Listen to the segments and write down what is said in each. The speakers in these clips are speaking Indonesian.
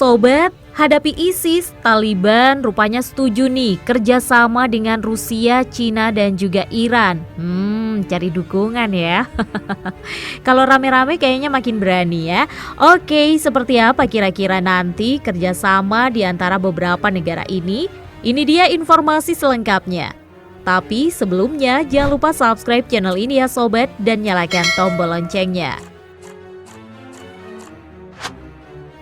Sobat, hadapi ISIS, Taliban rupanya setuju nih kerjasama dengan Rusia, Cina, dan juga Iran. Cari dukungan ya. Kalau rame-rame kayaknya makin berani ya. Oke, seperti apa kira-kira nanti kerjasama di antara beberapa negara ini? Ini dia informasi selengkapnya. Tapi sebelumnya jangan lupa subscribe channel ini ya Sobat dan nyalakan tombol loncengnya.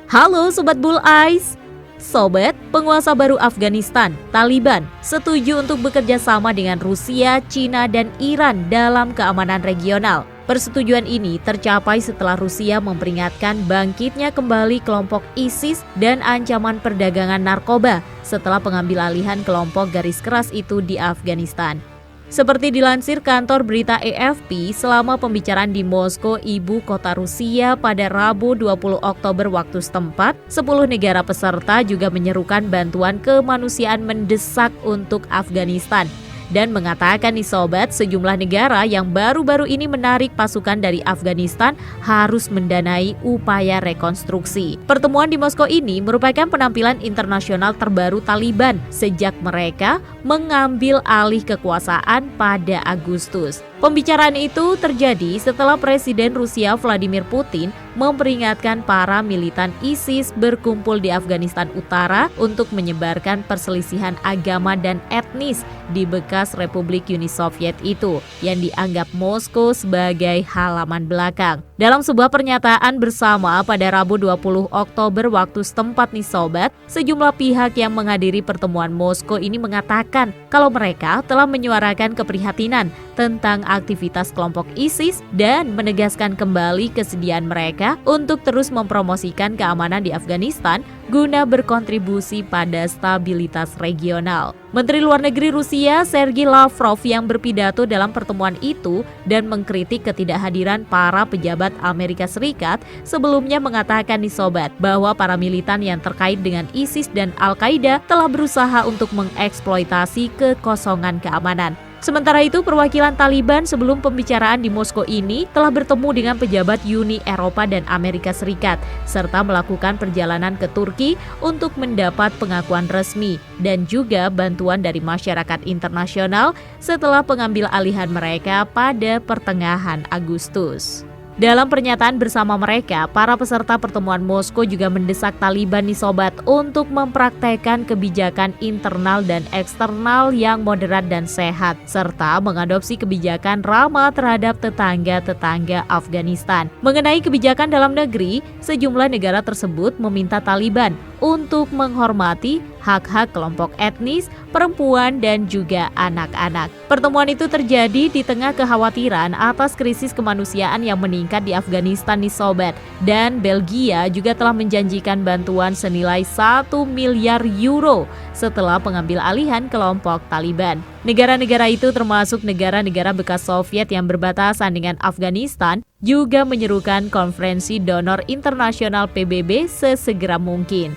Halo Sobat Bull Eyes. Sobat, penguasa baru Afghanistan, Taliban, setuju untuk bekerja sama dengan Rusia, Cina, dan Iran dalam keamanan regional. Persetujuan ini tercapai setelah Rusia memperingatkan bangkitnya kembali kelompok ISIS dan ancaman perdagangan narkoba setelah pengambilalihan kelompok garis keras itu di Afghanistan. Seperti dilansir kantor berita AFP, selama pembicaraan di Moskow, ibu kota Rusia pada Rabu 20 Oktober waktu setempat, 10 negara peserta juga menyerukan bantuan kemanusiaan mendesak untuk Afghanistan. Dan mengatakan nih Sobat, sejumlah negara yang baru-baru ini menarik pasukan dari Afghanistan harus mendanai upaya rekonstruksi. Pertemuan di Moskow ini merupakan penampilan internasional terbaru Taliban sejak mereka mengambil alih kekuasaan pada Agustus. Pembicaraan itu terjadi setelah Presiden Rusia Vladimir Putin memperingatkan para militan ISIS berkumpul di Afghanistan Utara untuk menyebarkan perselisihan agama dan etnis di bekas Republik Uni Soviet itu yang dianggap Moskow sebagai halaman belakang. Dalam sebuah pernyataan bersama pada Rabu 20 Oktober waktu setempat nih Sobat, sejumlah pihak yang menghadiri pertemuan Moskow ini mengatakan kalau mereka telah menyuarakan keprihatinan tentang aktivitas kelompok ISIS dan menegaskan kembali kesediaan mereka untuk terus mempromosikan keamanan di Afghanistan guna berkontribusi pada stabilitas regional. Menteri Luar Negeri Rusia Sergei Lavrov yang berpidato dalam pertemuan itu dan mengkritik ketidakhadiran para pejabat Amerika Serikat sebelumnya mengatakan nih Sobat bahwa para militan yang terkait dengan ISIS dan Al-Qaeda telah berusaha untuk mengeksploitasi kekosongan keamanan. Sementara itu, perwakilan Taliban sebelum pembicaraan di Moskow ini telah bertemu dengan pejabat Uni Eropa dan Amerika Serikat, serta melakukan perjalanan ke Turki untuk mendapat pengakuan resmi dan juga bantuan dari masyarakat internasional setelah pengambil alihan mereka pada pertengahan Agustus. Dalam pernyataan bersama mereka, para peserta pertemuan Moskow juga mendesak Taliban nih Sobat untuk mempraktekkan kebijakan internal dan eksternal yang moderat dan sehat, serta mengadopsi kebijakan ramah terhadap tetangga-tetangga Afghanistan. Mengenai kebijakan dalam negeri, sejumlah negara tersebut meminta Taliban untuk menghormati hak-hak kelompok etnis, perempuan, dan juga anak-anak. Pertemuan itu terjadi di tengah kekhawatiran atas krisis kemanusiaan yang meningkat di Afghanistan nih Sobat. Dan Belgia juga telah menjanjikan bantuan senilai 1 miliar euro setelah pengambil alihan kelompok Taliban. Negara-negara itu termasuk negara-negara bekas Soviet yang berbatasan dengan Afghanistan juga menyerukan konferensi donor internasional PBB sesegera mungkin.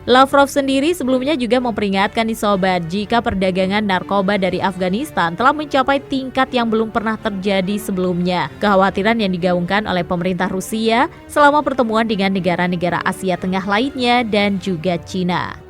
Lavrov sendiri sebelumnya juga memperingatkan nih Sobat jika perdagangan narkoba dari Afghanistan telah mencapai tingkat yang belum pernah terjadi sebelumnya. Kekhawatiran yang digaungkan oleh pemerintah Rusia selama pertemuan dengan negara-negara Asia Tengah lainnya dan juga Cina.